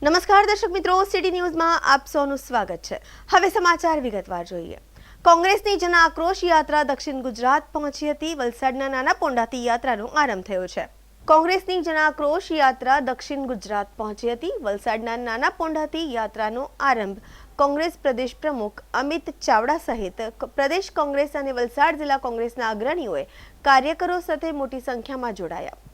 નમસ્કાર દર્શક મિત્રો, સિટી ન્યૂઝમાં આપ સૌનું સ્વાગત છે। હવે સમાચાર વિગતવાર જોઈએ। કોંગ્રેસની જન આક્રોશ યાત્રા દક્ષિણ ગુજરાત પહોંચી હતી। વલસાડના નાના પોંડાથી યાત્રાનો આરંભ થયો છે। કોંગ્રેસની જન આક્રોશ યાત્રા દક્ષિણ ગુજરાત પહોંચી હતી। વલસાડના નાના પોંડાથી યાત્રાનો આરંભ કોંગ્રેસ પ્રદેશ પ્રમુખ અમિત ચાવડા સહિત પ્રદેશ કોંગ્રેસ અને વલસાડ જિલ્લા કોંગ્રેસના અગ્રણીઓએ કાર્યકરો સાથે મોટી સંખ્યામાં જોડાયા।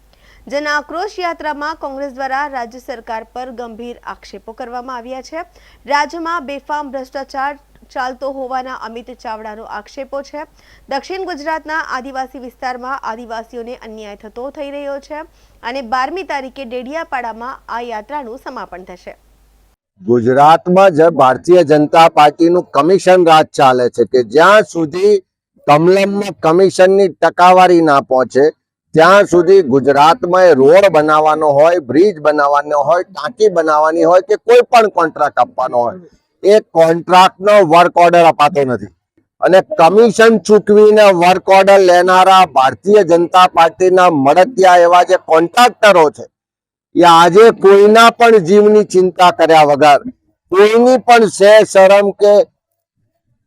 જન આક્રોશ યાત્રામાં કોંગ્રેસ દ્વારા રાજ્ય સરકાર પર ગંભીર આક્ષેપો કરવામાં આવ્યા છે। રાજ્યમાં બેફામ ભ્રષ્ટાચાર ચાલતો હોવાના અમિત ચાવડાનો આક્ષેપો છે। દક્ષિણ ગુજરાતના આદિવાસી વિસ્તારમાં આદિવાસીઓને અન્યાય થતો થઈ રહ્યો છે અને 12મી તારીખે ડેડિયાપાડામાં આ યાત્રાનું સમાપન થશે। ગુજરાતમાં જે ભારતીય જનતા પાર્ટીનું કમિશન રાજ ચાલે છે કે જ્યાં સુધી કમલમમાં કમિશનની ટકાવારી ના પહોંચે ત્યાં સુધી ગુજરાતમાં રોડ બનાવવાનો હોય, બ્રિજ બનાવવાનો હોય, ટાંકી બનાવવાની હોય કે કોઈ પણ કોન્ટ્રાક્ટ આપવાનો હોય, એ કોન્ટ્રાક્ટનો વર્ક ઓર્ડર અપાતો નથી અને કમિશન ચૂકવીને વર્ક ઓર્ડર લેનારા ભારતીય જનતા પાર્ટીના મળતિયા એવા જે કોન્ટ્રાક્ટરો છે એ આજે કોઈના પણ જીવની ચિંતા કર્યા વગર, કોઈની પણ શરમ કે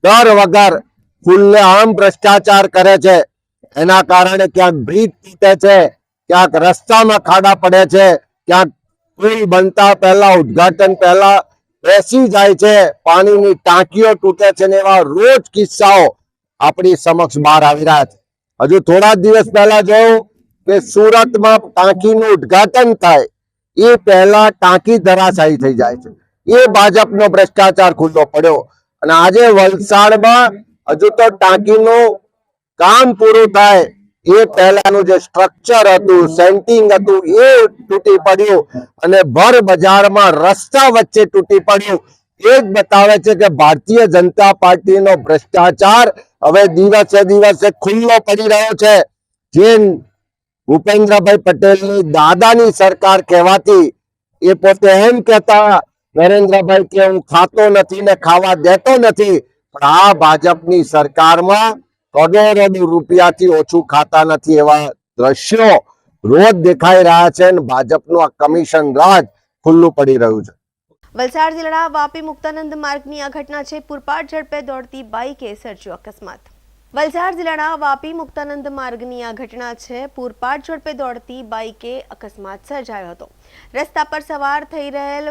ડર વગર ખુલ્લેઆમ ભ્રષ્ટાચાર કરે છે। એના કારણે ક્યાંક બ્રિજ તૂટે છે, ક્યાંક રસ્તામાં ખાડા પડે છે, ક્યાંક પુલ બનતા પહેલા ઉદ્ઘાટન પહેલા બેસી જાય છે, પાણીની ટાંકીઓ તૂટે છે ને એવા રોજ કિસ્સાઓ આપણી સમક્ષ બહાર આવી રહ્યા છે। હજુ થોડા દિવસ પહેલા જોયું કે સુરતમાં ટાંકીનું ઉદ્ઘાટન થાય એ પહેલા ટાંકી ધરાશાયી થઈ જાય છે। એ ભાજપનો ભ્રષ્ટાચાર ખુલ્લો પડ્યો અને આજે વલસાડમાં હજુ તો ટાંકીનું કામ પૂરું થાય એ પહેલાનું જે સ્ટ્રક્ચર હતું, સેન્ટિંગ હતું, એ તૂટી પડ્યું અને ભર બજારમાં રસ્તા વચ્ચે તૂટી પડ્યું। એ જ બતાવે છે કે ભારતીય જનતા પાર્ટીનો ભ્રષ્ટાચાર હવે દિવસે દિવસે ખુલ્લો પડી રહ્યો છે। જે ભૂપેન્દ્રભાઈ પટેલની દાદાની સરકાર કહેવાતી, એ પોતે એમ કહેતા નરેન્દ્રભાઈ કે હું ખાતો નથી ને ખાવા દેતો નથી, પણ આ ભાજપની સરકારમાં કરોડો રૂપિયાથી ઓછું ખાતા નથી એવા દ્રશ્યો રોજ દેખાઈ રહ્યા છે અને ભાજપનું આ કમિશન રાજ ખુલ્લું પડી રહ્યું છે। વલસાડ જિલ્લાના વાપી મુક્તાનંદ માર્ગની આ ઘટના છે। પૂરપાટ ઝડપે દોડતી બાઇકે સર્જ્યો અકસ્માત। વલસાડ જિલ્લાના વાપી મુક્તાનંદ માર્ગની આ ઘટના છે। પૂરપાટ ઝડપે દોડતી બાઇકે અકસ્માત સર્જાયો હતો। રસ્તા પર સવાર થઈ રહેલ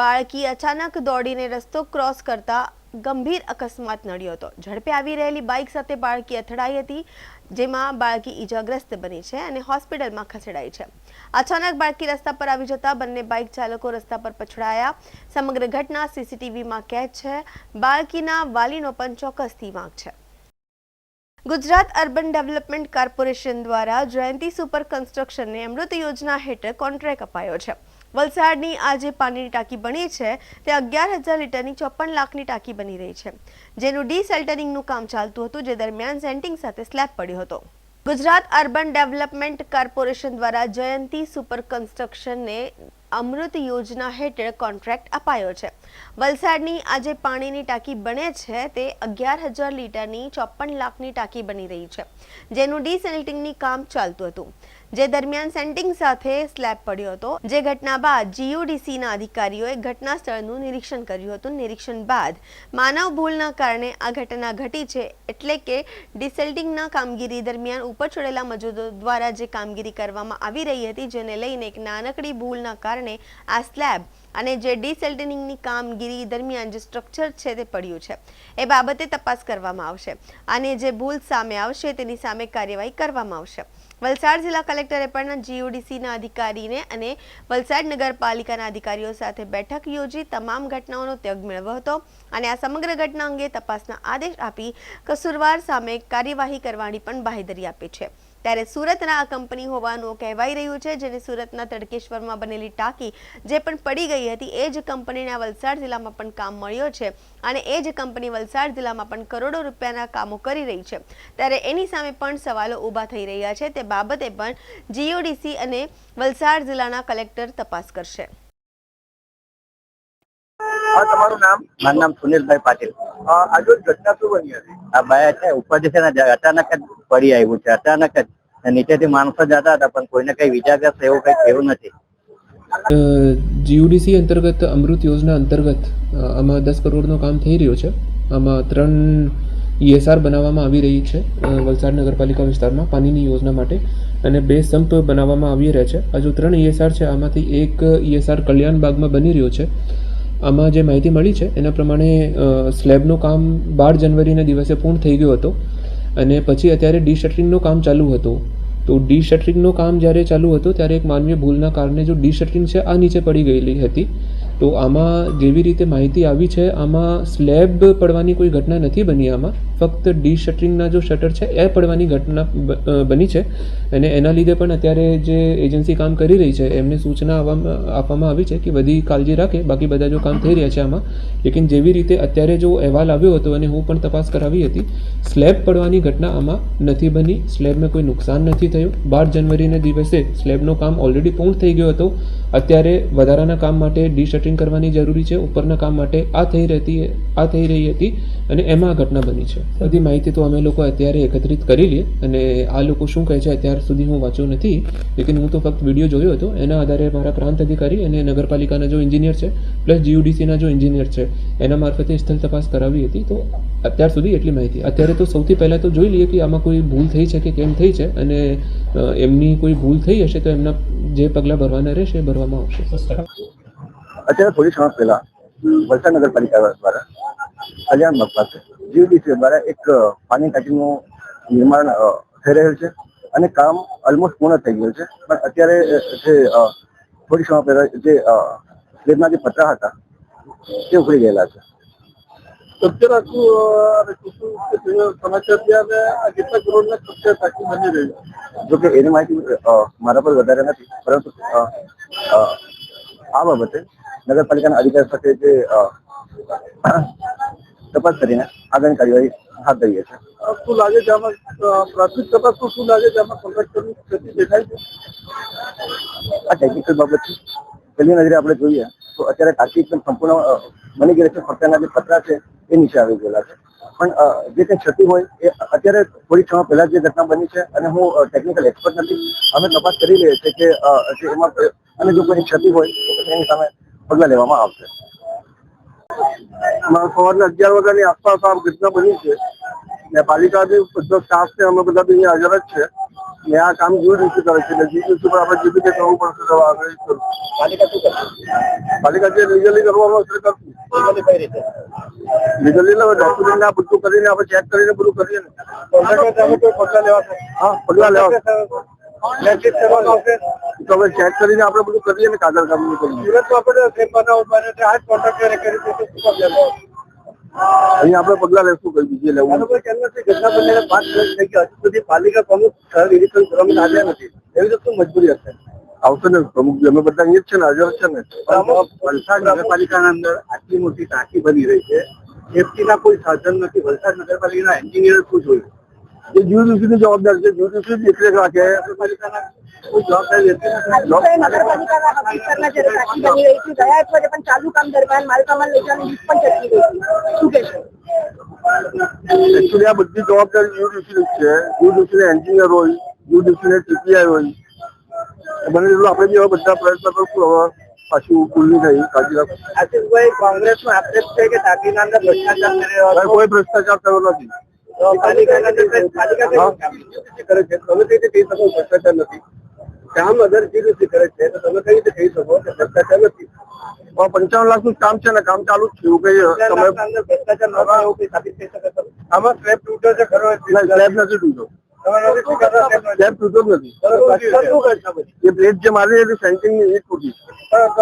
બાળકી અચાનક દોડીને રસ્તો ક્રોસ કરતા ગંભીર અકસ્માત નડ્યો હતો। ઝડપે આવી રહેલી બાઇક સાથે બાળકી અથડાઈ હતી, જેમાં બાળકી ઈજાગ્રસ્ત બની છે અને હોસ્પિટલમાં ખસેડાઈ છે। અચાનક બાળકી રસ્તા પર આવી જતા બંને બાઇક ચાલકો રસ્તા પર પછડાયા। સમગ્ર ઘટના સીસીટીવીમાં કેદ છે। બાળકીના વાલીનો પણ ચોક્કસથી વાંક છે। ગુજરાત અર્બન ડેવલપમેન્ટ કોર્પોરેશન દ્વારા જયંતી સુપર કન્સ્ટ્રક્શનને અમૃત યોજના હેઠળ કોન્ટ્રાક્ટ અપાયો છે। વલસાડની આ જે પાણીની ટાંકી બની છે તે 11,000 લીટરની 54 લાખની ટાંકી બની રહી છે, જેનું ડીસેલ્ટરિંગનું કામ ચાલતું હતું, જે દરમિયાન સેન્ટિંગ સાથે સ્લેબ પડ્યો હતો। ગુજરાત અર્બન ડેવલપમેન્ટ કોર્પોરેશન દ્વારા જયંતી સુપર કન્સ્ટ્રક્શનને અમૃત યોજના હેઠળ કોન્ટ્રાક્ટ અપાયો છે। વલસાડની આ જે પાણીની ટાંકી બને છે તે 11,000 લીટરની 54 લાખની ટાંકી બની રહી છે, જેનું ડીસેલ્ટિંગનું કામ ચાલતું હતું, જે દરમિયાન સેન્ટિંગ સાથે સ્લેબ પડ્યો હતો। જે ઘટના બાદ જીયુડીસીના અધિકારીઓએ ઘટના સ્થળનું નિરીક્ષણ કર્યું હતું। નિરીક્ષણ બાદ માનવ ભૂલના કારણે આ ઘટના ઘટી છે, એટલે કે ડીસેલ્ટિંગના કામગીરી દરમિયાન ઉપર ચડેલા મજૂરો દ્વારા જે કામગીરી કરવામાં આવી રહી હતી, જેને લઈને એક નાનકડી ભૂલના કારણે આ સ્લેબ અને જે ડીસેલ્ટનિંગની કામગીરી દરમિયાન જે સ્ટ્રક્ચર છે તે પડ્યું છે, એ બાબતે તપાસ કરવામાં આવશે અને જે ભૂલ સામે આવશે તેની સામે કાર્યવાહી કરવામાં આવશે। વલસાડ જિલ્લા કલેક્ટરે પણ જીયુડીસીના અધિકારીને અને વલસાડ નગરપાલિકાના અધિકારીઓ સાથે બેઠક યોજી તમામ ઘટનાઓનો ત્યગ મેળવ્યો હતો અને આ સમગ્ર ઘટના અંગે તપાસના આદેશ આપી કસૂરવાર સામે કાર્યવાહી કરવાની પણ બાહેધરી આપી છે। ત્યારે સુરતના આ કંપની હોવાનું કહેવાઈ રહ્યું છે, જેને સુરતના તડકેશ્વરમાં બનેલી ટાંકી જે પણ પડી ગઈ હતી, એ જ કંપનીના વલસાડ જિલ્લામાં પણ કામ મળ્યો છે અને એ જ કંપની વલસાડ જિલ્લામાં પણ કરોડો રૂપિયાના કામો કરી રહી છે। ત્યારે એની સામે પણ સવાલો ઊભા થઈ રહ્યા છે। તે બાબતે પણ જીયુડીસી અને વલસાડ જિલ્લાના કલેક્ટર તપાસ કરશે। તમારું નામ? મારું નામ સુનિલભાઈ પાટીલ। આજે ઘટના શું બની હતી? આ બાય છે ઉપરથી છે ને અચાનક જ પડી આવ્યું છે, અચાનક જ નીચેથી માણસો જતા હતા, પણ કોઈને કઈ વિજાગ્રસ્ત એવું કઈ થયું નથી। જીયુડીસી અંતર્ગત અમૃત યોજના અંતર્ગત આમાં 10 કરોડનું કામ થઈ રહ્યું છે. આમાં 3 ESR બનાવવામાં આવી રહી છે વલસાડ નગરપાલિકા વિસ્તારમાં પાણીની યોજના માટે, અને 2 સંપ બનાવવામાં આવી રહ્યા છે. હજુ 3 ESR છે, આમાંથી એક ESR કલ્યાણ બાગમાં બની રહ્યો છે. આમાં જે માહિતી મળી છે એના પ્રમાણે સ્લેબનું કામ 12 જનવરીના દિવસે પૂર્ણ થઈ ગયું હતું, અને પછી અત્યારે ડી-શટરિંગનું કામ ચાલુ હતું. તો ડી-શટરિંગનું કામ જ્યારે ચાલુ હતું ત્યારે એક માનવીય ભૂલના કારણે જો ડી-શટરિંગ છે આ નીચે પડી ગયેલી હતી. તો આમાં જેવી રીતે માહિતી આવી છે, આમાં સ્લેબ પડવાની કોઈ ઘટના નથી બની. આમાં ફક્ત ડી-શટરિંગના જો શટર છે એ પડવાની ઘટના બની છે, અને એના લીધે પણ અત્યારે જે એજન્સી કામ કરી રહી છે એમને સૂચના આપવામાં આવી છે કે બધી કાળજી રાખે. બાકી બધા જો કામ થઈ રહ્યા છે આમાં, લેકિન જેવી રીતે અત્યારે જો અહેવાલ આવ્યો હતો અને હું પણ તપાસ કરાવી હતી, સ્લેબ પડવાની ઘટના આમાં નથી બની. સ્લેબને કોઈ નુકસાન નથી થયું. 12 જનવરીના દિવસે સ્લેબનું કામ ઓલરેડી પૂર્ણ થઈ ગયું હતું. અત્યારે વધારાના કામ માટે ડી-શટરિંગ કરવાની જરૂરી છે. ઉપરના કામ માટે આ થઈ રહી હતી, અને એમાં આ ઘટના બની છે. બધી માહિતી તો અમે લોકો અત્યારે એકત્રિત કરી લઈએ, અને આ લોકો શું કહે છે અત્યાર સુધી હું વાંચ્યું નથી, લેકિન હું તો ફક્ત વિડીયો જોયો હતો. એના આધારે મારા પ્રાંત અધિકારી અને નગરપાલિકાના જો એન્જિનિયર છે પ્લસ જીયુડીસીના જો એન્જિનિયર છે એના મારફતે સ્થળ તપાસ કરાવી હતી. તો અત્યાર સુધી એટલી માહિતી. અત્યારે તો સૌથી પહેલાં તો જોઈ લઈએ કે આમાં કોઈ ભૂલ થઈ છે કે કેમ થઈ છે, અને એમની કોઈ ભૂલ થઈ હશે તો એમના જે પગલાં ભરવાના રહેશે ભરવામાં આવશે. અત્યારે થોડી સમય પહેલા વલસાડ નગરપાલિકા દ્વારા કલ્યાણ બાગ પાસે જીયુડીસી દ્વારા એક પાણી ટાંકીનું નિર્માણ થઈ રહ્યું છે, અને કામ ઓલમોસ્ટ પૂર્ણ થઈ ગયું છે. પણ અત્યારે જે થોડી સમય પહેલા જે સ્લેબના જે પતરા હતા તે ઉખડી ગયેલા છે. અત્યારે સમાચાર કેટલા કરોડના ખર્ચે ટાંકી બની રહી છે? જોકે એની માહિતી મારા પર વધારે નથી, પરંતુ આ બાબતે નગરપાલિકાના અધિકારી સાથે જે તપાસ કરીને આગળની કાર્યવાહી હાથ ધરીએ છે. શું લાગે છે આમાં પ્રાથમિક તપાસમાં શું લાગે છે આમાં કોન્ટ્રાક્ટરની ક્ષતિ દેખાય છે? આ ટેકનિકલ બાબત છે. પહેલી નજરે આપણે જોઈએ તો અત્યારે ટાંકી એકદમ સંપૂર્ણ બની ગયેલી છે. ફક્ત એના જે પતરા છે એ નીચે આવી ગયેલા છે. પણ જે કંઈ ક્ષતિ હોય એ અત્યારે થોડી સમય પહેલા જે ઘટના બની છે, અને હું ટેકનિકલ એક્સપર્ટ નથી, અમે તપાસ કરી રહીએ છીએ કે એમાં અને જો કોઈ ક્ષતિ હોય તો એની સામે પગલાં લેવામાં આવશે. સવારના 11 વાગ્યાની આસપાસ આ ઘટના બની છે, ને પાલિકા બી બધો સ્ટાફ છે, અમે બધા બી અહીંયા હાજર જ છે, ને આ કામ જીયુડીસી કરે છે. જીયુડીસી પર આપણે જે રીતે કરવું પડશે તો આગળ કરવું. પાલિકા શું કરશે? પાલિકા જે લીગલી કરવામાં આવશે કરશું. કઈ રીતે લીગલી ડોક્યુમેન્ટ આ બધું કરીને આપણે ચેક કરીને બધું કરીએ ને કોઈ પગલાં લેવા. હા, પગલાં લેવા તો હવે ચેક કરીને આપણે બધું કરીએ ને કાગળ કામ કરીએ. અહીંયા આપણે પગલાં લેશું, કઈ બીજે લેવું ઘટના બનીને 5 વર્ષ થઈ ગયા, હજુ સુધી પાલિકા પ્રમુખ સ્થળ નિરીક્ષણ કરવામાં આવ્યા નથી. એવી તો શું મજબૂરી હશે? આવશે ને પ્રમુખ, અમે બધા અહીંયા જ છે ને, હાજર છે ને. વલસાડ નગરપાલિકાના અંદર આટલી મોટી ટાંકી બની રહી છે, સેફટીના કોઈ સાધન નથી. વલસાડ નગરપાલિકાના એન્જિનિયર શું જોયું? એ જીયુડીસીની જવાબદારી છે. જીયુડીસી દેખરેખ રાખે. નગરપાલિકાના કોઈ જવાબદારી લેતી નથી. નગરપાલિકાના ઓફિસરના જ્યારે ટાંકી બની રહી છે, ગયા અઠવાડિયે પણ ચાલુ કામ દરમિયાન માલસામાન લઈ જવાની લીસ્ટ પણ ચડતી રહી. શું કહેશો? એકચ્યુઅલી આ બધી જવાબદારી જીયુડીસીની જ છે. જીયુડીસીના એન્જિનિયર હોય, જીયુડીસીના ટીપીઆઈ હોય, બને એટલું આપણે બી હવે બધા પ્રયત્ન કરશું. હવે પાછું ભૂલની થઈ કાળજી રાખો. આશિષભાઈ, કોંગ્રેસનો આક્ષેપ છે કે ટાંકીના અંદર ભ્રષ્ટાચાર કોઈ ભ્રષ્ટાચાર થયો નથી. પાલિકા કરે છે, તમે કઈ રીતે કહી શકો ભ્રષ્ટાચાર નથી? કામ અગર જીયુડીસી કરે છે તો તમે કઈ રીતે કહી શકો કે ભ્રષ્ટાચાર નથી? 55 લાખનું કામ છે ને, કામ ચાલુ જ છે. એવું કઈ ભ્રષ્ટાચાર ન થાય એવું કઈ સાબિત થઈ શકે? આમાં સ્લેબ તૂટ્યો છે ખરો? સ્લેબ નથી તૂટ્યો. સ્લેબ તૂટ્યો જ નથી. એ પ્લેટ જે મારી હતી સેન્ટિંગ ની એ તૂટી.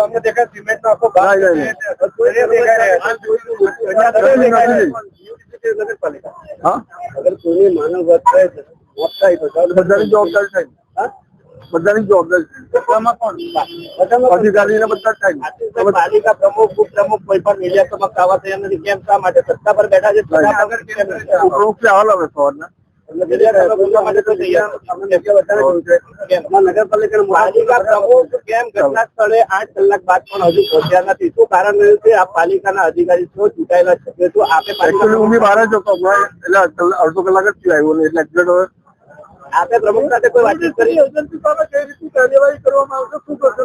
અમને દેખાય સિમેન્ટ નો આખો ભાગ નગરપાલિકા. હા, અગર કોઈની માનવ વધ થાય છે, મોત થાય તો બધાની જવાબદારી થાય. બધાની જવાબદારી અધિકારી ને બધા થાય. પાલિકા પ્રમુખ, ઉપપ્રમુખ કોઈ પણ મીડિયા સમક્ષ આવવા તૈયાર નથી. કેમ? શા માટે? સત્તા પર બેઠા છે. ઉપપ્રમુખ છે હાલ હવે સવારના નગરપાલિકા પ્રમુખ કેમ ઘટના સ્થળે 8 કલાક બાદ પણ હજુ પહોંચ્યા નથી? શું કારણ રહ્યું છે? આ પાલિકાના અધિકારી શું ચૂંટાયેલા છે? શું આપે હું બી બહાર જ હતો એટલે અડધો કલાક જ થયો આવ્યો, એટલે એક્ઝેક્ટ હવે આપે પ્રમુખ સાથે કોઈ વાતચીત કરી? કઈ રીતે કાર્યવાહી કરવામાં આવશે? શું કરશો?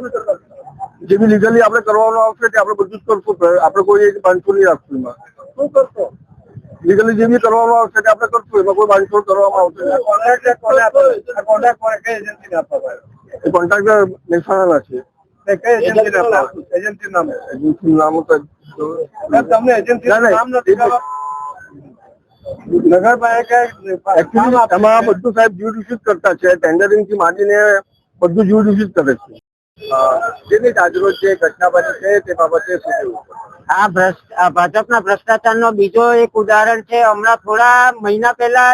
જે બી લીગલી આપણે કરવાનું આવશે તે આપણે બધું જ કરશું. આપણે કોઈ બાંધછોડ નહીં રાખશું. એમાં શું કરશો? લીગલી જે બી કરવાનું આવશે તે આપણે કરશું. એમાં કોઈ બાંધછોડ કરવામાં આવશે નહીં. કોન્ટ્રાક્ટર મહેસાણાના છે. એજન્સી નામ તમને એજન્સી નામ નથી નગરપાલિકા એમાં બધું સાહેબ જ્યુડિશિયસ કરતા છે. ટેન્ડરિંગ થી માંડીને બધું જ્યુડિશિયસ કરે છે. જેની આજરોજ જે ઘટના બની છે તે બાબતે શું કહેવું? આ ભાજપના ભ્રષ્ટાચારનો બીજો એક ઉદાહરણ છે. હમણાં થોડા મહિના પહેલા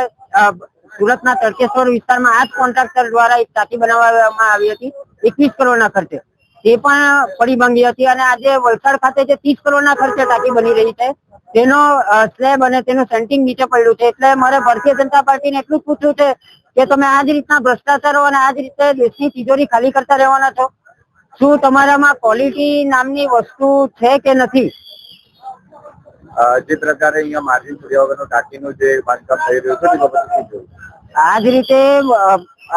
સુરતના તડકેશ્વર વિસ્તારમાં આ જ કોન્ટ્રાક્ટર દ્વારા એક ટાંકી બનાવવામાં આવી હતી 21 કરોડના ખર્ચે. તે પણ પડી ભાંગી હતી અને આજે વલસાડ ખાતે જે 30 કરોડના ખર્ચે ટાંકી બની રહી છે તેનો સ્લેબ અને તેનું સેન્ટિંગ નીચે પડ્યું છે. એટલે મારે ભારતીય જનતા પાર્ટીને એટલું જ પૂછવું છે કે તમે આ જ રીતના ભ્રષ્ટાચારો અને આ જ રીતે દેશની તિજોરી ખાલી કરતા રહેવાના છો? શું તમારામાં ક્વોલિટી નામની વસ્તુ છે કે નથી? જે પ્રકારે અહીંયા માર્જિન છોડ્યા વગરનું ટાંકીનું જે બાંધકામ થઈ રહ્યું છે તે બાબતે શું કહેવું? આ જ રીતે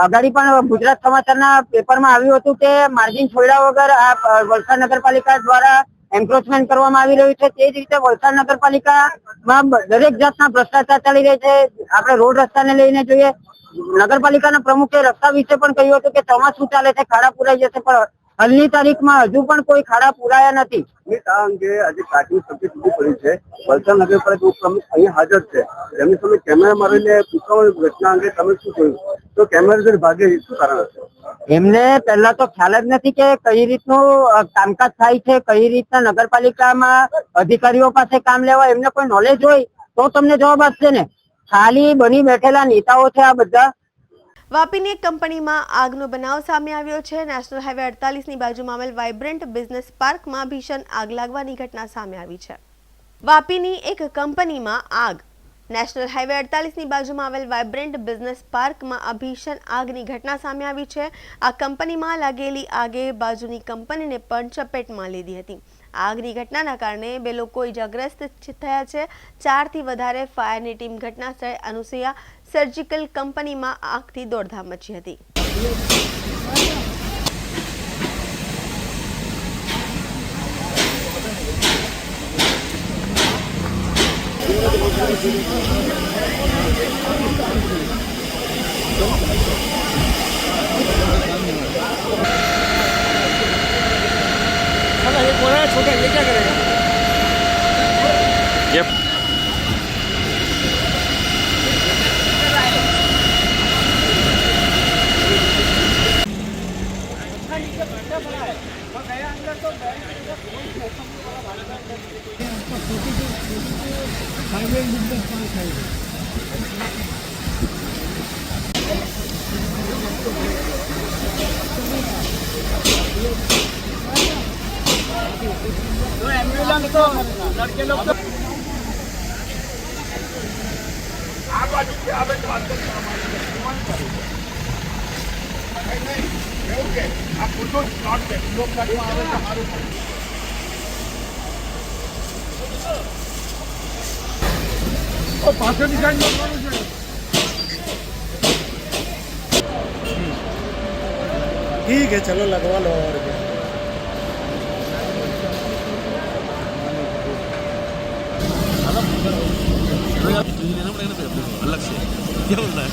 અગાડી પણ ગુજરાત સમાચારના પેપરમાં આવ્યું હતું કે માર્જિન છોડ્યા વગર આ વલસાડ નગરપાલિકા દ્વારા એન્ક્રોચમેન્ટ કરવામાં આવી રહ્યું છે. તે જ રીતે વલસાડ નગરપાલિકામાં દરેક જાતના ભ્રષ્ટાચાર ચાલી રહ્યા છે. આપણે રોડ રસ્તાને લઈને જોઈએ, નગરપાલિકાના પ્રમુખે રસ્તા વિશે પણ કહ્યું હતું કે ચોમાસું ચાલે છે, ખાડા પુરાઈ જશે, પણ હાલની તારીખમાં હજુ પણ કોઈ ખાડા પુરાયા નથી. આ અંગે આજે કાટની સમિતિ સુધી પડી છે. વલસાડ નગરપાલિકા ઉપપ્રમુખ અહીંયા હાજર છે. એમની સામે કેમેરા મારીને પૂછવાની ઘટના અંગે તમે શું કહ્યું? તો કેમેરા ભાગે શું કારણ હશે? એમને પહેલા તો ખ્યાલ જ નથી કે કઈ રીતનું કામકાજ થાય છે, કઈ રીતના નગરપાલિકામાં અધિકારીઓ પાસે કામ લેવા. એમને કોઈ નોલેજ હોય તો તમને જવાબ આપશે ને. ખાલી બની બેઠેલા નેતાઓ છે આ બધા. વાપીની એક કંપનીમાં આગનો બનાવ સામે આવ્યો છે. નેશનલ હાઈવે 48ની બાજુમાં આવેલ વાઇબ્રન્ટ બિઝનેસ પાર્કમાં ભીષણ આગ લાગવાની ઘટના સામે આવી છે. વાપીની એક કંપનીમાં આગ. નેશનલ હાઈવે 48ની બાજુમાં આવેલ વાઇબ્રન્ટ બિઝનેસ પાર્કમાં આ ભીષણ આગની ઘટના સામે આવી છે. આ કંપનીમાં લાગેલી આગે બાજુની કંપનીને પણ ચપેટમાં લીધી હતી. આગની ઘટનાના કારણે 2 લોકો ઇજાગ્રસ્ત થયા છે. 4 થી વધારે ફાયરની ટીમ ઘટના સ્થળે અનુસૂયા સર્જિકલ કંપનીમાં આગથી દોડધામ મચી હતી. ठीक है, चलो लगवा लो. और अलग से क्या बोल रहा है?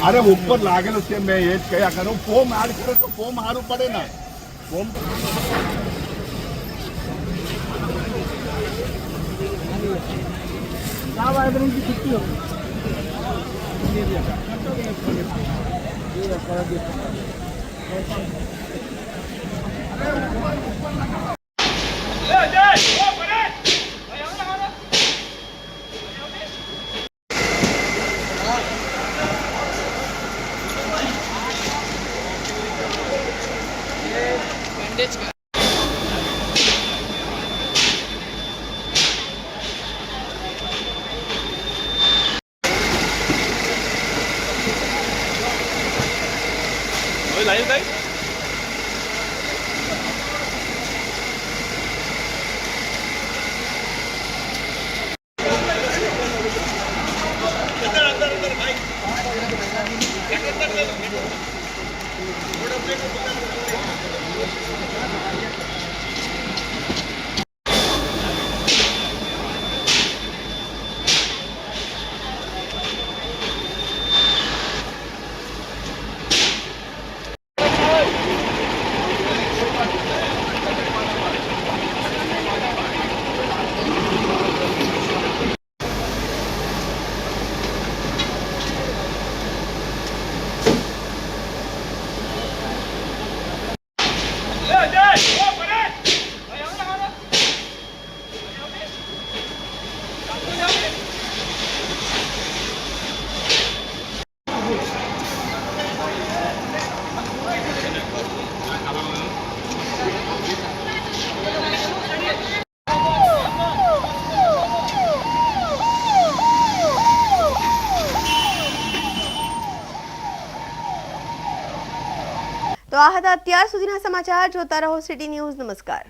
अरे ऊपर लागेल છે. મેં એ જ કહ્યા કરું, ફોર્મ એડ કરો તો ફોર્મ સારું પડે ને. ફોર્મ लाइव गाइस अंदर તો આ હતા અત્યાર સુધીના સમાચાર. જોતા રહો સિટી ન્યૂઝ. નમસ્કાર.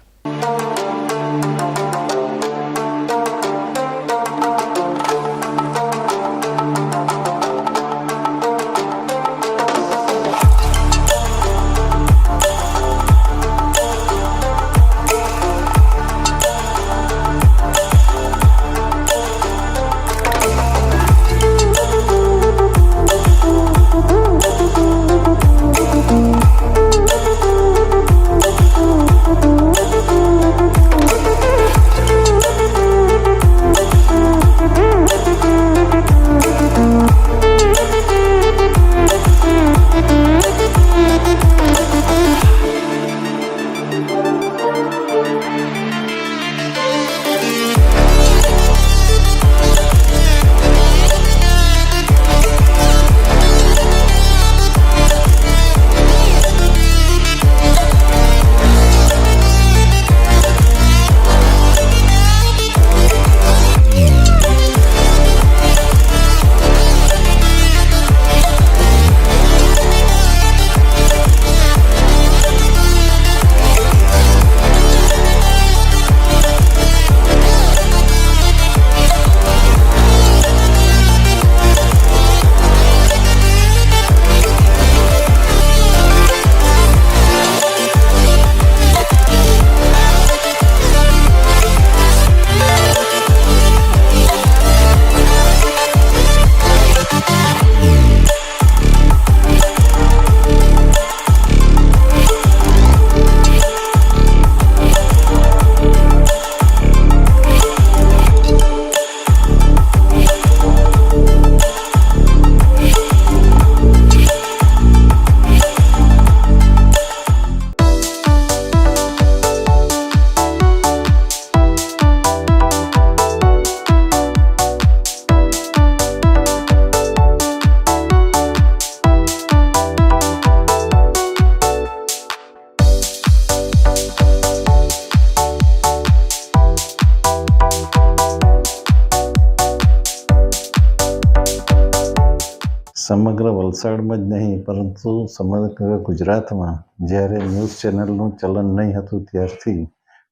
સમગ્ર વલસાડમાં જ નહીં પરંતુ સમગ્ર ગુજરાતમાં જ્યારે ન્યૂઝ ચેનલનું ચલન નહીં હતું ત્યારથી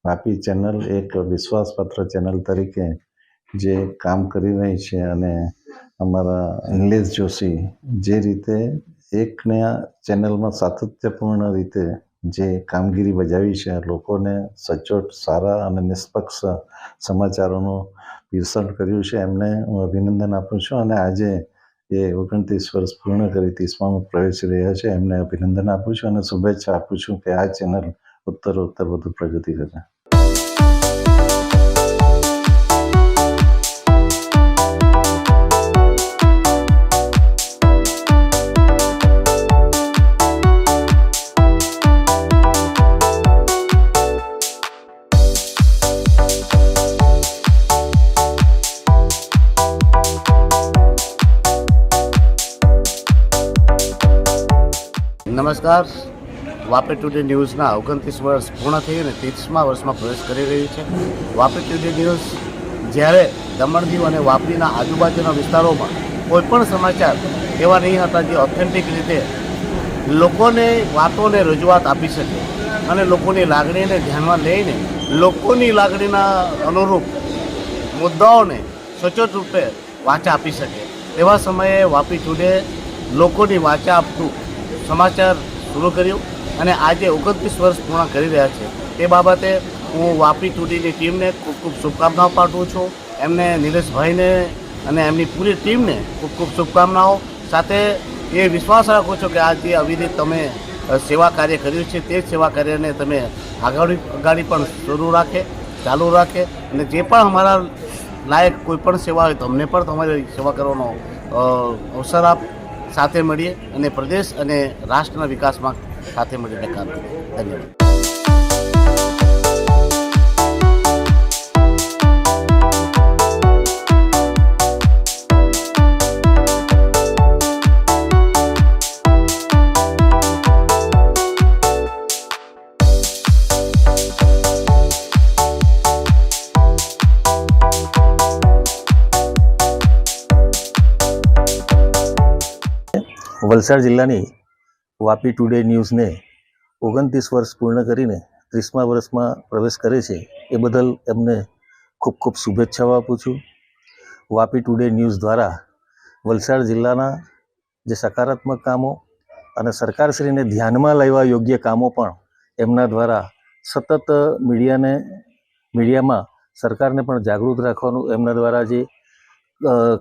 વાપી ચેનલ એક વિશ્વાસપાત્ર ચેનલ તરીકે જે કામ કરી રહી છે અને અમારા નિલેશ જોશી જે રીતે એકને ચેનલમાં સાતત્યપૂર્ણ રીતે જે કામગીરી બજાવી છે લોકોને સચોટ સારા અને નિષ્પક્ષ સમાચારોનું પીરસણ કર્યું છે એમને હું અભિનંદન આપું છું અને આજે એ 29 વર્ષ પૂર્ણ કરી 30માં પ્રવેશી રહ્યા છે એમને અભિનંદન આપું છું અને શુભેચ્છા આપું છું કે આ ચેનલ ઉત્તરોત્તર વધુ પ્રગતિ કરે. નમસ્કાર. વાપી ટુડે ન્યૂઝના 29 વર્ષ પૂર્ણ થઈ અને 30મા વર્ષમાં પ્રવેશ કરી રહ્યું છે. વાપી ટુડે ન્યૂઝ જ્યારે દમણ દીવ અને વાપીના આજુબાજુના વિસ્તારોમાં કોઈપણ સમાચાર એવા નહીં હતા જે ઓથેન્ટિક રીતે લોકોને વાતોને રજૂઆત આપી શકે અને લોકોની લાગણીને ધ્યાનમાં લઈને લોકોની લાગણીના અનુરૂપ મુદ્દાઓને સચોટ રૂપે વાચા આપી શકે એવા સમયે વાપી ટુડે લોકોની વાચા આપતું સમાચાર શરૂ કર્યું અને આજે 29 વર્ષ પૂર્ણ કરી રહ્યા છે. તે બાબતે હું વાપી ટુડેની ટીમને ખૂબ ખૂબ શુભકામનાઓ પાઠવું છું. એમને નિલેશભાઈને અને એમની પૂરી ટીમને ખૂબ ખૂબ શુભકામનાઓ. સાથે એ વિશ્વાસ રાખું છું કે આ જે અવિરત તમે સેવા કાર્ય કર્યું છે તે સેવા કાર્યને તમે આગળ પણ ચાલુ રાખે અને જે પણ અમારા લાયક કોઈ પણ સેવા હોય તમને પણ તમારી સેવા કરવાનો અવસર આપ. સાથે મળીએ અને પ્રદેશ અને રાષ્ટ્રના વિકાસમાં સાથે મળીને કામ કરીએ. ધન્યવાદ. વલસાડ જિલ્લાની વાપી ટુડે ન્યૂઝને 29 વર્ષ પૂર્ણ કરીને 30મા વર્ષમાં પ્રવેશ કરે છે એ બદલ એમને ખૂબ ખૂબ શુભેચ્છાઓ આપું છું. વાપી ટુડે ન્યૂઝ દ્વારા વલસાડ જિલ્લાના જે સકારાત્મક કામો અને સરકારશ્રીને ધ્યાનમાં લેવા યોગ્ય કામો પણ એમના દ્વારા સતત મીડિયામાં સરકારને પણ જાગૃત રાખવાનું એમના દ્વારા જે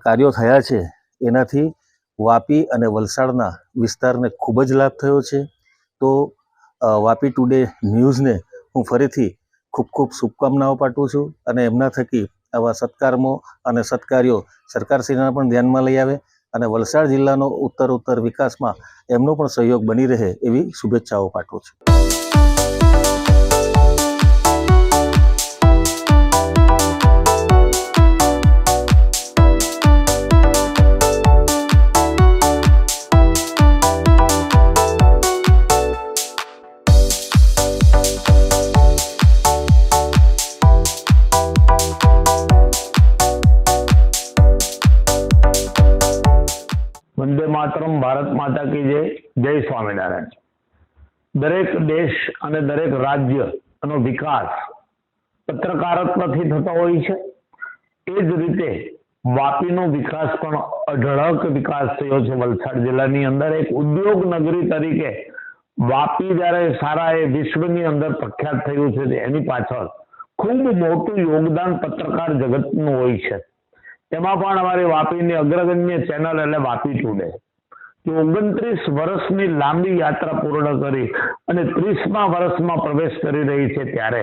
કાર્યો થયા છે એનાથી વાપી અને વલસાડના વિસ્તારને ખૂબ જ લાભ થયો છે. તો વાપી ટુડે ન્યૂઝને હું ફરીથી ખૂબ ખૂબ શુભકામનાઓ પાઠવું છું અને એમના થકી આવા સત્કાર્યો અને સત્કાર્યો સરકારશ્રીના પણ ધ્યાનમાં લઈ આવે અને વલસાડ જિલ્લાનો ઉત્તરોત્તર વિકાસમાં એમનો પણ સહયોગ બની રહે એવી શુભેચ્છાઓ પાઠવું છું. વંદે માતરમ, ભારત માતા કી જય, જય સ્વામિનારાયણ. દરેક દેશ અને દરેક રાજ્યનો વિકાસ પત્રકારત્વથી થતો હોય છે. એ જ રીતે વાપીનો વિકાસ પણ અઢળક વિકાસ થયો છે. વલસાડ જિલ્લાની અંદર એક ઉદ્યોગ નગરી તરીકે વાપી જ્યારે સારા એ વિશ્વની અંદર પ્રખ્યાત થયું છે એની પાછળ ખૂબ મોટું યોગદાન પત્રકાર જગતનું હોય છે. તેમાં પણ અમારી વાપીની અગ્રગણ્ય ચેનલ એટલે વાપી ટુડે 29 વર્ષની લાંબી યાત્રા પૂર્ણ કરી અને 30મા વર્ષમાં પ્રવેશ કરી રહી છે ત્યારે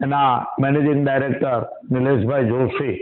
એના મેનેજિંગ ડાયરેક્ટર નિલેશભાઈ જોશી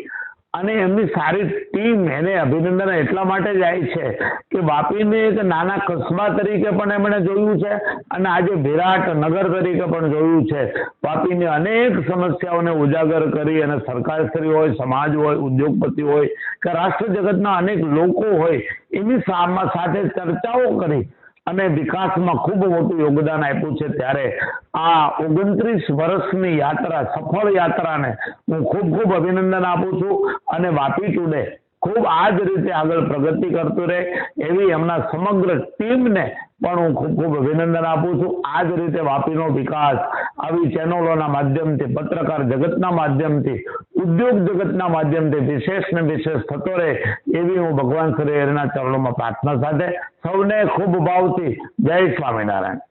અને એમની સારી ટીમ એને અભિનંદન એટલા માટે જાય છે કે વાપીને એક નાના કસ્બા તરીકે પણ એમણે જોયું છે અને આજે વિરાટ નગર તરીકે પણ જોયું છે. વાપીની અનેક સમસ્યાઓને ઉજાગર કરી અને સરકારશ્રી હોય, સમાજ હોય, ઉદ્યોગપતિ હોય કે રાષ્ટ્ર જગતના અનેક લોકો હોય એની સાથે ચર્ચાઓ કરી અને વિકાસમાં ખૂબ મોટું યોગદાન આપ્યું છે. ત્યારે આ 29 વર્ષની યાત્રા, સફળ યાત્રાને હું ખૂબ ખૂબ અભિનંદન આપું છું અને વાપી ટુડે ખૂબ આ જ રીતે આગળ પ્રગતિ કરતું રહે એવી એમના સમગ્ર ટીમને પણ હું ખૂબ ખૂબ અભિનંદન આપું છું. આ જ રીતે વાપીનો વિકાસ આવી ચેનલોના માધ્યમથી, પત્રકાર જગતના માધ્યમથી, ઉદ્યોગ જગતના માધ્યમથી વિશેષ ને વિશેષ થતો રહે એવી હું ભગવાન શ્રી હરિના ચરણોમાં પ્રાર્થના સાથે સૌને ખૂબ ભાવથી જય સ્વામિનારાયણ.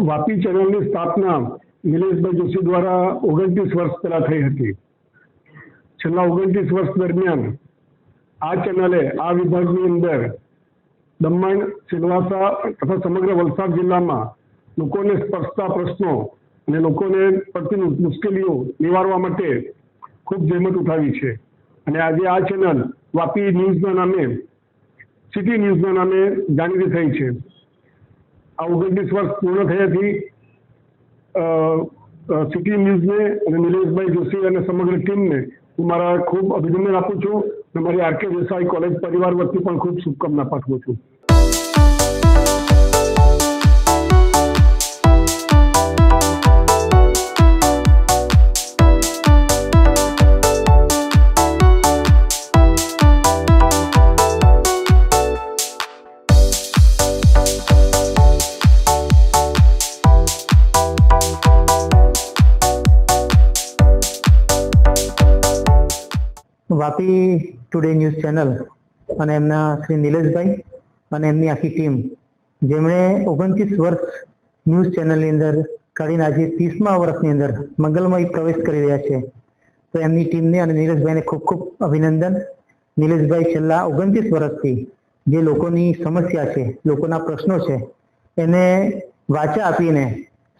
વાપી ચેનલની સ્થાપના નિલેશભાઈ જોશી દ્વારા 29 વર્ષ પહેલા થઈ હતી. છેલ્લા 29 વર્ષ દરમિયાન આ ચેનલે આ વિભાગની અંદર દમણ, સિલવાસા તથા સમગ્ર વલસાડ જિલ્લામાં લોકોને સ્પર્શતા પ્રશ્નો અને લોકોને પડતી મુશ્કેલીઓ નિવારવા માટે ખૂબ જહેમત ઉઠાવી છે અને આજે આ ચેનલ વાપી ન્યૂઝના નામે, સિટી ન્યૂઝના નામે જાણીતી થઈ છે. આ 29 વર્ષ પૂર્ણ થયાથી સિટી ન્યૂઝને અને નિલેશભાઈ જોશી અને સમગ્ર ટીમને હું મારા ખૂબ અભિનંદન આપું છું અને મારી આર કે દેસાઈ કોલેજ પરિવાર વતી પણ ખૂબ શુભકામના પાઠવું છું. વાપી ટુડે ન્યૂઝ ચેનલ અને એમના શ્રી નિલેશભાઈ અને એમની આખી ટીમ જેમણે 29 વર્ષ ન્યૂઝ ચેનલની અંદર કાઢીને આજે 30મા વર્ષની અંદર મંગલમય પ્રવેશ કરી રહ્યા છે. તો એમની ટીમને અને નિલેશભાઈને ખૂબ ખૂબ અભિનંદન. નિલેશભાઈ છેલ્લા 29 વર્ષથી જે લોકોની સમસ્યા છે, લોકોના પ્રશ્નો છે એને વાચા આપીને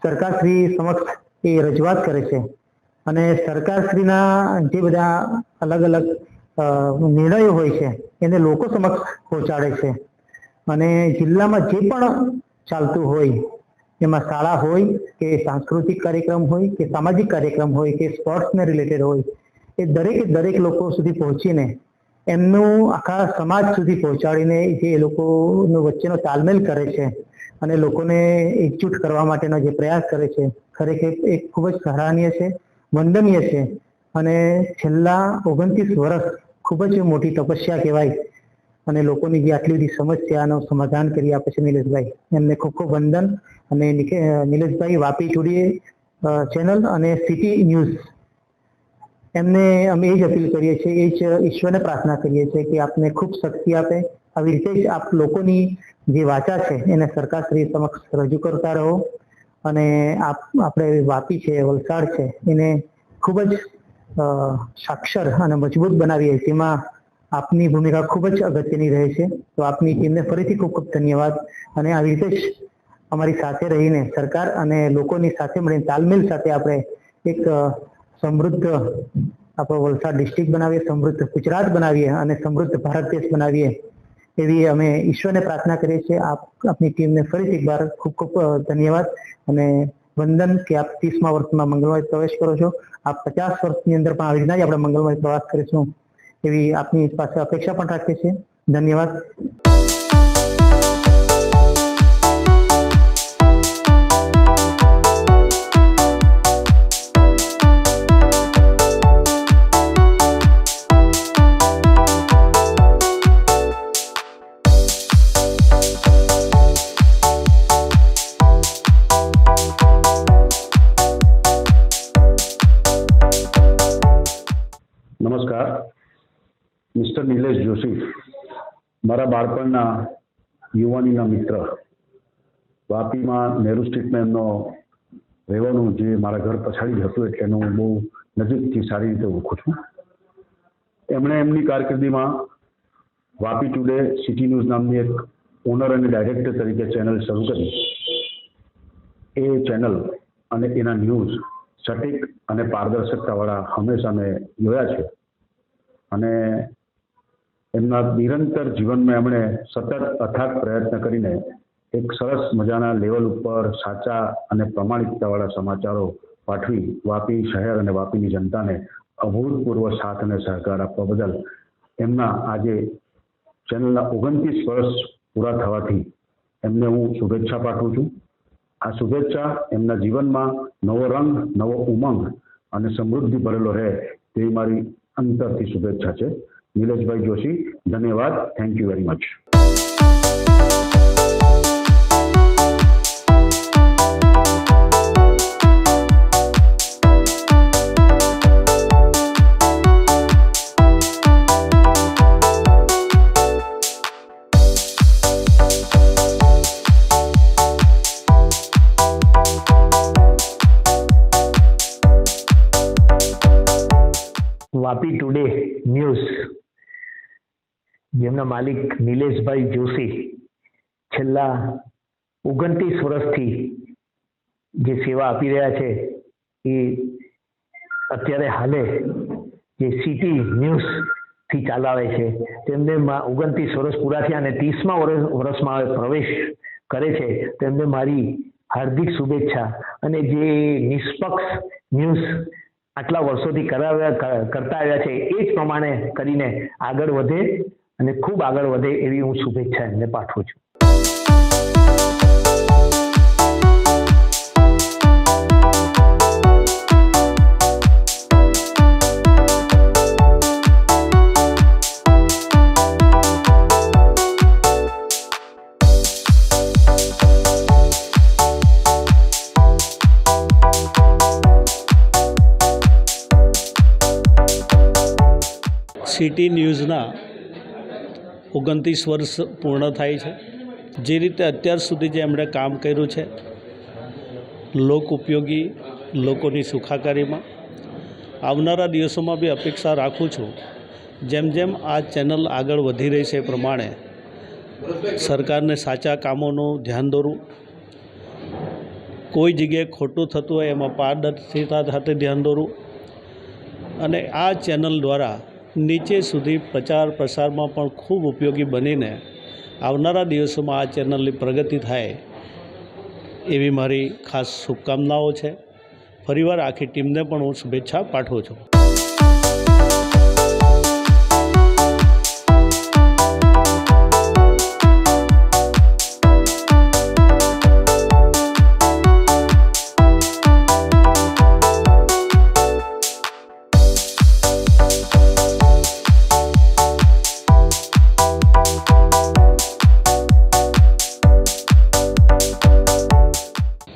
સરકારશ્રી સમક્ષ એ રજૂઆત કરે છે અને સરકારશ્રીના જે બધા અલગ અલગ નિર્ણયો હોય છે એને લોકો સમક્ષ પહોંચાડે છે અને જિલ્લામાં જે પણ ચાલતું હોય એમાં શાળા હોય કે સાંસ્કૃતિક કાર્યક્રમ હોય કે સામાજિક કાર્યક્રમ હોય કે સ્પોર્ટ્સને રિલેટેડ હોય એ દરેક લોકો સુધી પહોંચીને એમનું આખા સમાજ સુધી પહોંચાડીને જે એ લોકોનો વચ્ચેનો તાલમેલ કરે છે અને લોકોને એકજૂટ કરવા માટેનો જે પ્રયાસ કરે છે, ખરેખર એ ખૂબ જ સરાહનીય છે, વંદનીય છે. અને છેલ્લા 29 વર્ષ ખૂબ જ મોટી તપસ્યા કહેવાય અને લોકોની જે આટલી બધી સમસ્યાનું સમાધાન કરી આપે છે નિલેશભાઈ, એમને ખૂબ ખૂબ વંદન. અને નિલેશભાઈ વાપી ટુડે ચેનલ અને સિટી ન્યૂઝ એમને અમે એ જ અપીલ કરીએ છીએ, એ જ ઈશ્વરને પ્રાર્થના કરીએ છીએ કે આપને ખૂબ શક્તિ આપે. આવી રીતે જ આપ લોકોની જે વાચા છે એને સરકારશ્રી સમક્ષ રજૂ કરતા રહો અને આપણે વાપી છે, વલસાડ છે એને ખૂબ જ સાક્ષર અને મજબૂત બનાવીએ, જેમાં આપની ભૂમિકા ખૂબ જ અગત્યની રહે છે. તો આપની ટીમને ફરીથી ખૂબ ખૂબ ધન્યવાદ. અને આવી રીતે જ અમારી સાથે રહીને સરકાર અને લોકોની સાથે મળીને તાલમેલ સાથે આપણે એક સમૃદ્ધ આપણો વલસાડ ડિસ્ટ્રિક્ટ બનાવીએ, સમૃદ્ધ ગુજરાત બનાવીએ અને સમૃદ્ધ ભારત દેશ બનાવીએ, એવી અમે ઈશ્વરને પ્રાર્થના કરીએ છીએ. આપની ટીમને ફરીથી એકવાર ખૂબ ખૂબ ધન્યવાદ અને વંદન કે આપ 30મા વર્ષમાં મંગલમય પ્રવેશ કરો છો. આપ 50 વર્ષની અંદર પણ આવી રીતના જ આપણે મંગલમય પ્રવાસ કરીશું એવી આપની પાસે અપેક્ષા પણ રાખીએ છીએ. ધન્યવાદ. નમસ્કાર, મિસ્ટર નિલેશ જોશી, મારા બાળપણના યુવાનીના મિત્ર. વાપીમાં નેહરુ સ્ટ્રીટમાં એમનો રહેવાનું જે મારા ઘર પછાડી જ હતું એટલે હું બહુ નજીકથી સારી રીતે ઓળખું છું. એમણે એમની કારકિર્દીમાં વાપી ટુડે સિટી ન્યૂઝ નામની એક ઓનર અને ડાયરેક્ટર તરીકે ચેનલ શરૂ કરી. એ ચેનલ અને એના ન્યૂઝ સટીક અને પારદર્શકતાવાળા હંમેશા મેં જોયા છે. અને એમના નિરંતર જીવનમાં એમણે સતત અથાગ પ્રયત્ન કરીને એક સરસ મજાના લેવલ ઉપર સાચા અને પ્રમાણિકતાવાળા સમાચારો પાઠવી વાપી શહેર અને વાપીની જનતાને અભૂતપૂર્વ સાથ અને સહકાર આપવા બદલ એમના આજે ચેનલના 29 વર્ષ પૂરા થવાથી એમને હું શુભેચ્છા પાઠવું છું. આ શુભેચ્છા એમના જીવનમાં નવો રંગ, નવો ઉમંગ અને સમૃદ્ધિ ભરેલો રહે તેવી મારી અંતરથી શુભેચ્છા છે. નિલેશભાઈ જોશી, ધન્યવાદ. Thank you very much. Vapi today news જેમના માલિક નિલેશભાઈ જોશી છેલ્લા 29 વર્ષથી જે સેવા આપી રહ્યા છે એ અત્યારે હાલે જે સિટી ન્યૂઝ થી ચલાવે છે. તેમને 29 વર્ષ પૂરા થયા અને 30મા વર્ષમાં પ્રવેશ કરે છે. તેમને મારી હાર્દિક શુભેચ્છા. અને જે નિષ્પક્ષ ન્યૂઝ આટલા વર્ષોથી કરતા આવ્યા છે એ જ પ્રમાણે કરીને આગળ વધે અને ખૂબ આગળ વધે એવી હું શુભેચ્છા એમને પાઠવું છું. સિટી ન્યૂઝના 29 વર્ષ પૂર્ણ થાય છે. જે રીતે અત્યાર સુધી જે એમણે કામ કર્યું છે લોક ઉપયોગી, લોકોની સુખાકારીમાં, આવનારા દિવસોમાં બી અપેક્ષા રાખું છું જેમ જેમ આ ચેનલ આગળ વધી રહી છે એ પ્રમાણે સરકારને સાચા કામોનું ધ્યાન દોરવું, કોઈ જગ્યાએ ખોટું થતું હોય એમાં પારદર્શિતા સાથે ધ્યાન દોરવું અને આ ચેનલ દ્વારા નીચે સુધી પ્રચાર પ્રસારમાં પણ ખૂબ ઉપયોગી બનીને આવનારા દિવસોમાં આ ચેનલની પ્રગતિ થાય એવી મારી ખાસ શુભકામનાઓ છે. ફરીવાર આખી ટીમને પણ હું શુભેચ્છા પાઠવું છું.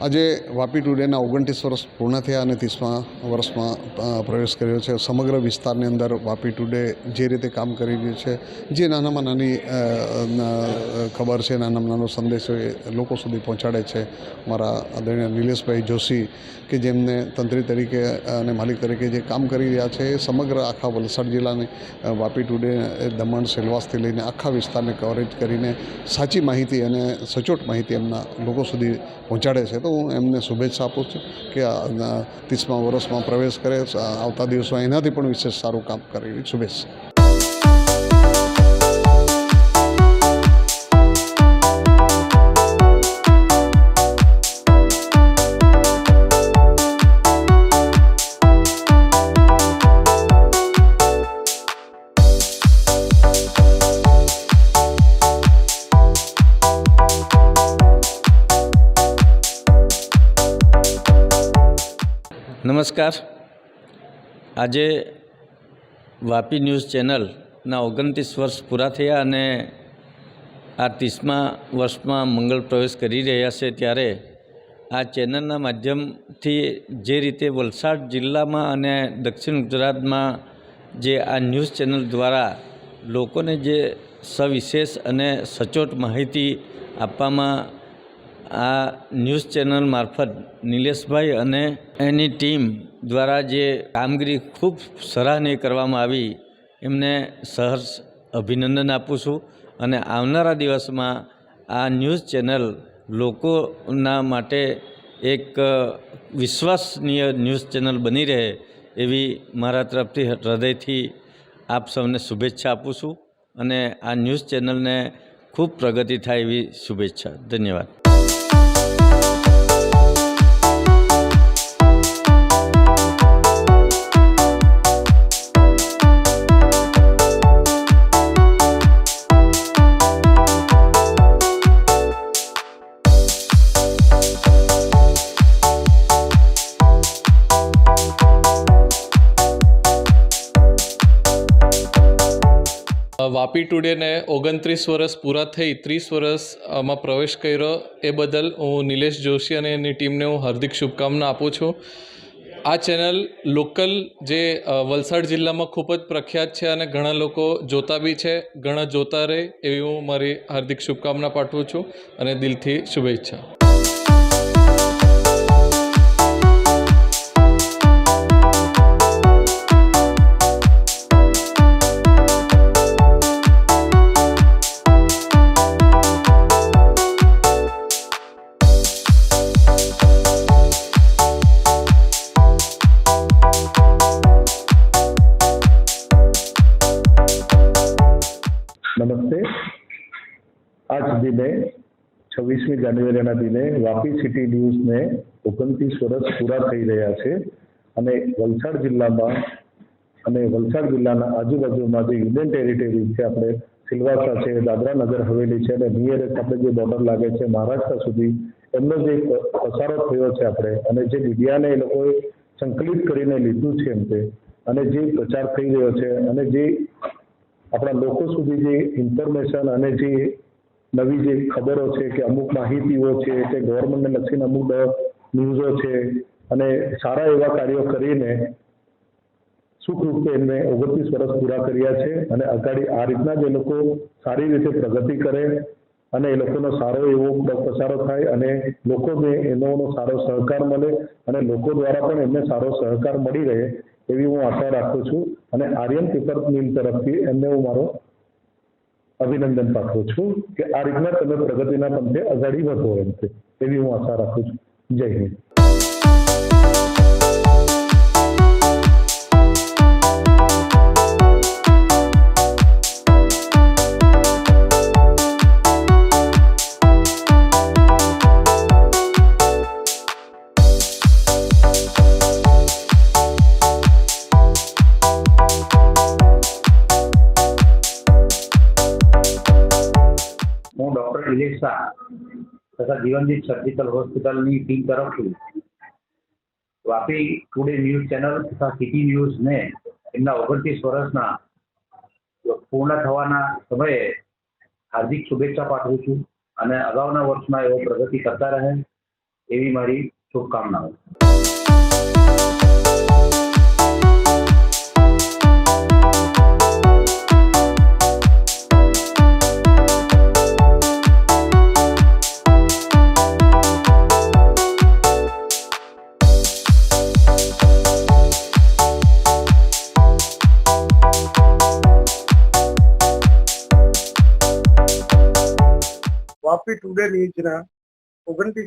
આજે વાપી ટુડેના 29 વર્ષ પૂર્ણ થયા અને 30મા વર્ષમાં પ્રવેશ કર્યો છે. સમગ્ર વિસ્તારની અંદર વાપી ટુડે જે રીતે કામ કરી રહ્યું છે, જે નાનામાં નાની ખબર છે, નાનામાં નાનો સંદેશો એ લોકો સુધી પહોંચાડે છે. મારા આદરણીય નિલેશભાઈ જોશી કે જેમને તંત્રી તરીકે અને માલિક તરીકે જે કામ કરી રહ્યા છે, એ સમગ્ર આખા વલસાડ જિલ્લાને વાપી ટુડે દમણ સેલવાસથી લઈને આખા વિસ્તારને કવરેજ કરીને સાચી માહિતી અને સચોટ માહિતી એમના લોકો સુધી પહોંચાડે છે. તો હું એમને શુભેચ્છા આપું છું કે 30મા વર્ષમાં પ્રવેશ કરે, આવતા દિવસમાં એનાથી પણ વિશેષ સારું કામ કરે એવી શુભેચ્છા. નમસ્કાર. આજે વાપી ન્યૂઝ ચેનલના 29 વર્ષ પૂરા થયા અને આ 30મા વર્ષમાં મંગળ પ્રવેશ કરી રહ્યા છે, ત્યારે આ ચેનલના માધ્યમથી જે રીતે વલસાડ જિલ્લામાં અને દક્ષિણ ગુજરાતમાં જે આ ન્યૂઝ ચેનલ દ્વારા લોકોને જે સવિશેષ અને સચોટ માહિતી આપવામાં આ ન્યૂઝ ચેનલ મારફત નિલેશભાઈ અને એની ટીમ દ્વારા જે કામગીરી ખૂબ સરાહનીય કરવામાં આવી, એમને સહર્ષ અભિનંદન આપું છું. અને આવનારા દિવસમાં આ ન્યૂઝ ચેનલ લોકોના માટે એક વિશ્વસનીય ન્યૂઝ ચેનલ બની રહે એવી મારા તરફથી હૃદયથી આપ સૌને શુભેચ્છા આપું છું અને આ ન્યૂઝ ચેનલને ખૂબ પ્રગતિ થાય એવી શુભેચ્છા. ધન્યવાદ. વાપી ટુડેને 29 વર્ષ પૂરા થઈ 30 વર્ષમાં પ્રવેશ કર્યો એ બદલ હું નિલેશ જોશી અને એની ટીમને હું હાર્દિક શુભકામના આપું છું. આ ચેનલ લોકલ જે વલસાડ જિલ્લામાં ખૂબ જ પ્રખ્યાત છે અને ઘણા લોકો જોતા બી છે, ઘણા જોતા રહે એવી હું મારી હાર્દિક શુભકામના પાઠવું છું અને દિલથી શુભેચ્છા. નમસ્તે. આજ દિને 26મી જાન્યુઆરીના દિને વાપી સિટી ન્યૂઝને 29 વર્ષ પૂરા થઈ રહ્યા છે અને વલસાડ જિલ્લામાં અને વલસાડ જિલ્લાના આજુબાજુમાં જે યુનિયન ટેરિટરી છે, આપણે સિલવાસા છે, દાદરા નગર હવેલી છે અને નિયરેસ્ટ આપણે જે બોર્ડર લાગે છે મહારાષ્ટ્ર સુધી, એમનો જે પસારો થયો છે આપણે અને જે મીડિયાને એ લોકોએ સંકલિત કરીને લીધું છે એમ તે અને જે પ્રચાર થઈ રહ્યો છે અને જે આપણા લોકો સુધી જે ઇન્ફોર્મેશન અને જે નવી જે ખબરો છે કે અમુક માહિતીઓ છે કે ગવર્મેન્ટને લક્ષીને અમુક ન્યૂઝો છે અને સારા એવા કાર્યો કરીને સુખરૂપે એમને 29 વર્ષ પૂરા કર્યા છે અને અગાડી આ રીતના જ એ લોકો સારી રીતે પ્રગતિ કરે અને એ લોકોનો સારો એવો પ્રસારો થાય અને લોકોને એનો સારો સહકાર મળે અને લોકો દ્વારા પણ એમને સારો સહકાર મળી રહે એવી હું આશા રાખું છું અને આર્યન પેપર મિલ તરફથી એમને હું મારો અભિનંદન પાઠવું છું કે આ રીતના તમે પ્રગતિના પંથે આગળ વધો એમ છે, એવી હું આશા રાખું છું. જય હિન્દ. હું ડૉક્ટર નિલેશ શાહ તથા જીવનદીપ સર્જિકલ હોસ્પિટલની ટીમ તરફથી વાપી ટુડે ન્યૂઝ ચેનલ તથા સિટી ન્યૂઝને એમના 29 વર્ષના પૂર્ણ થવાના સમયે હાર્દિક શુભેચ્છા પાઠવું છું અને અગાઉના વર્ષમાં એવો પ્રગતિ કરતા રહે એવી મારી શુભકામનાઓ. વાપી ટુડે ન્યૂઝના 29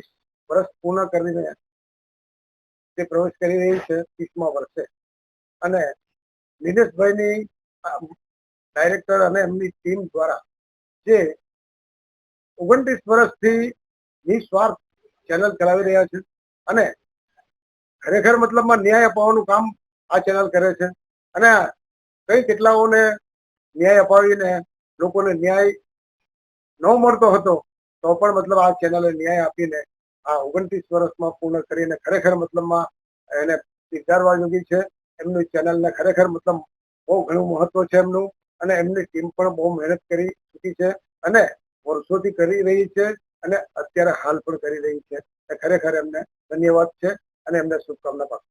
વર્ષ પૂર્ણ કરીને તે પ્રવેશ કરી રહી છે 30મા વર્ષે અને નિલેશભાઈની ડાયરેક્ટર અને એમની ટીમ દ્વારા જે 29 વર્ષથી નિસ્વાર્થ ચેનલ ચલાવી રહ્યા છે અને ખરેખર મતલબમાં ન્યાય અપાવવાનું કામ આ ચેનલ કરે છે અને કઈ કેટલાઓને ન્યાય અપાવીને લોકોને ન્યાય ન મળતો હતો તો પણ મતલબ આ ચેનલે ન્યાય આપીને આ 29 વર્ષમાં પૂર્ણ કરીને ખરેખર મતલબમાં એને સ્વીકારવા યોગી છે. એમની ચેનલને ખરેખર મતલબ બહુ ઘણું મહત્વ છે એમનું અને એમની ટીમ પણ બહુ મહેનત કરી ચૂકી છે અને વર્ષોથી કરી રહી છે અને અત્યારે હાલ પણ કરી રહી છે. ખરેખર એમને ધન્યવાદ છે અને એમને શુભકામના પાઠવું.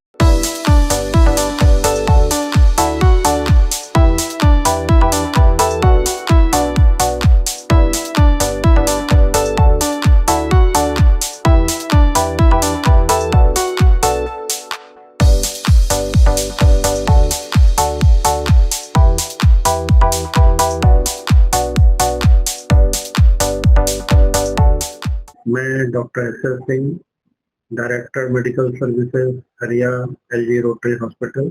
मैं doctor S Singh, director medical services हरिया LG रोटरी हॉस्पिटल.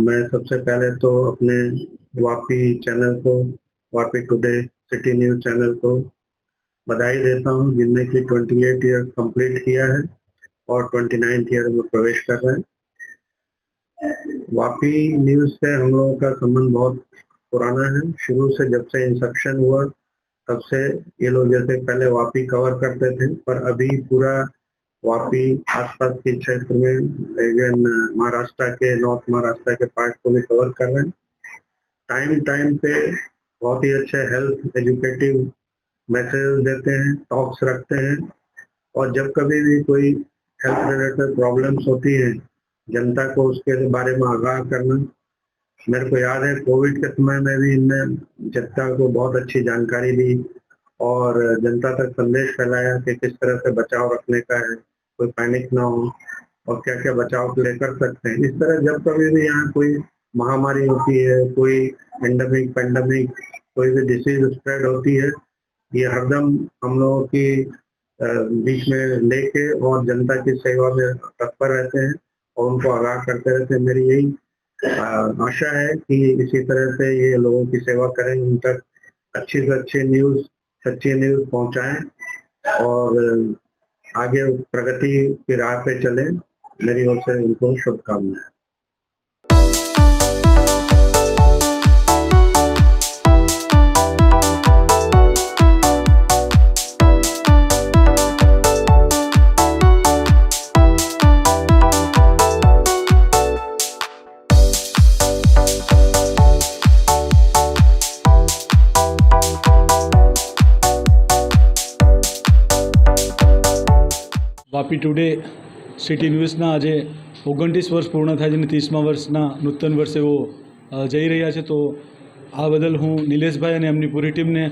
मैं सबसे पहले तो अपने वापी चैनल को, Vapi today city news channel को बधाई देता हूँ जिनने की 28 ईयर कंप्लीट किया है और 29th ईयर में प्रवेश कर रहे हैं. वापी न्यूज़ से हम लोगों का संबंध बहुत पुराना है. शुरू से जब से इंसेप्शन हुआ तब से ये लोग जैसे पहले वापी कवर करते थे पर अभी पूरा वापी आसपास के क्षेत्र में इवन महाराष्ट्र के नॉर्थ महाराष्ट्र के पार्ट को भी कवर कर रहे हैं. टाइम पे बहुत ही अच्छे हेल्थ एजुकेटिव मैसेज देते हैं, टॉक्स रखते हैं और जब कभी भी कोई हेल्थ रिलेटेड प्रॉब्लम्स होती हैं जनता को उसके बारे में आगाह करना. मेरे को याद है कोविड के समय में भी इनने जनता को बहुत अच्छी जानकारी दी और जनता तक संदेश फैलाया कि किस तरह से बचाव रखने का है, कोई पैनिक ना हो और क्या क्या बचाव के लिए कर सकते हैं. इस तरह जब कभी भी यहाँ कोई महामारी होती है, कोई पेंडेमिक कोई भी डिसीज स्प्रेड होती है, ये हरदम हम लोगों की बीच में लेके और जनता की सेवा में तत्पर रहते हैं और उनको आगाह करते रहते हैं. मेरी यही आशा है कि इसी तरह से ये लोगों की सेवा करें, उन तक अच्छी से अच्छी न्यूज़, सच्ची न्यूज़ पहुंचाएं और आगे प्रगति की राह पे चलें. मेरी ओर से उनको शुभकामनाएं. વાપી ટુડે સિટી ન્યૂઝના આજે 29 વર્ષ પૂર્ણ થાય છે અને 30મા વર્ષના નૂતન વર્ષે એવો જઈ રહ્યા છે. તો આ બદલ હું નિલેશભાઈ અને એમની પૂરી ટીમને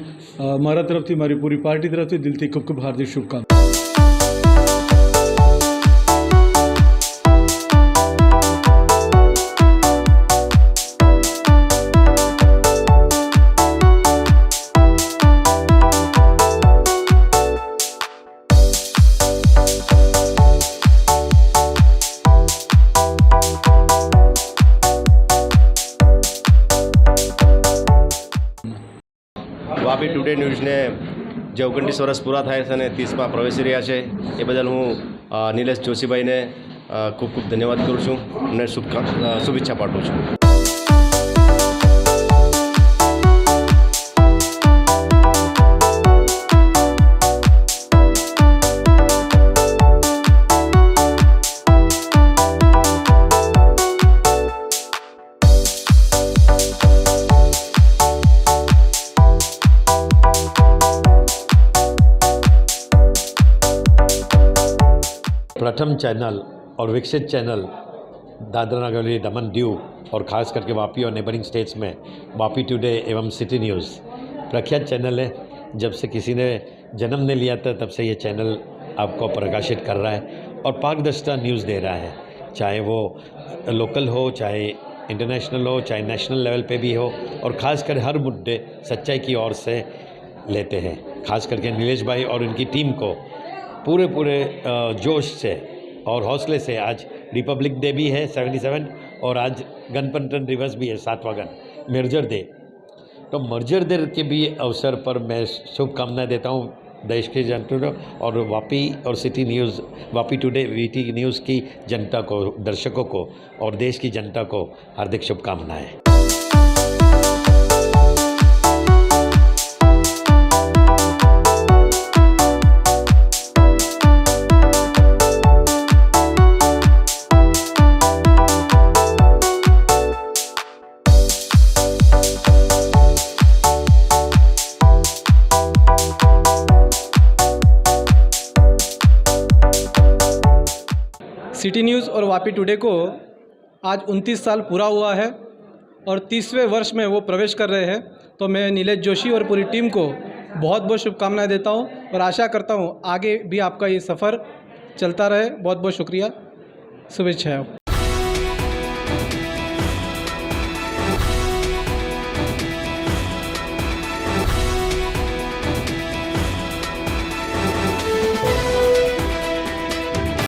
મારા તરફથી, મારી પૂરી પાર્ટી તરફથી દિલથી ખૂબ ખૂબ હાર્દિક શુભકામના. વાપી ટુડે ન્યૂઝને જે 29 વર્ષ પૂરા થાય છે અને 30માં પ્રવેશી રહ્યા છે એ બદલ હું નિલેશ જોશીભાઈને ખૂબ ખૂબ ધન્યવાદ કરું છું અને શુભેચ્છા પાઠવું છું. प्रथम चैनल और विकसित चैनल दादरा नगर हवेली दमन दीव और ख़ास करके वापी और नेबरिंग स्टेट्स में वापी टुडे एवं सिटी न्यूज़ प्रख्यात चैनल है। जब से किसी ने जन्म ने लिया था तब से ये चैनल आपको प्रकाशित कर रहा है और पारदर्शिता न्यूज़ दे रहा है, चाहे वो लोकल हो, चाहे इंटरनेशनल हो, चाहे नेशनल लेवल पे भी हो, और ख़ास कर हर मुद्दे सच्चाई की ओर से लेते हैं। ख़ास करके नीलेश भाई और उनकी टीम को पूरे जोश से और हौसले से, आज रिपब्लिक डे भी है 77 और आज गणतंत्र दिवस भी है 7वां मर्जर डे, तो मर्जर डे के भी अवसर पर मैं शुभकामनाएं देता हूँ देश के जनता को और वापी और city news, Vapi today VT news की जनता को, दर्शकों को और देश की जनता को हार्दिक शुभकामनाएं। सिटी न्यूज़ और वापी टुडे को आज 29 साल पूरा हुआ है और 30वें वर्ष में वो प्रवेश कर रहे हैं, तो मैं नीलेश जोशी और पूरी टीम को बहुत बहुत शुभकामनाएं देता हूं और आशा करता हूं आगे भी आपका ये सफ़र चलता रहे। बहुत बहुत शुक्रिया, शुभेच्छाएं।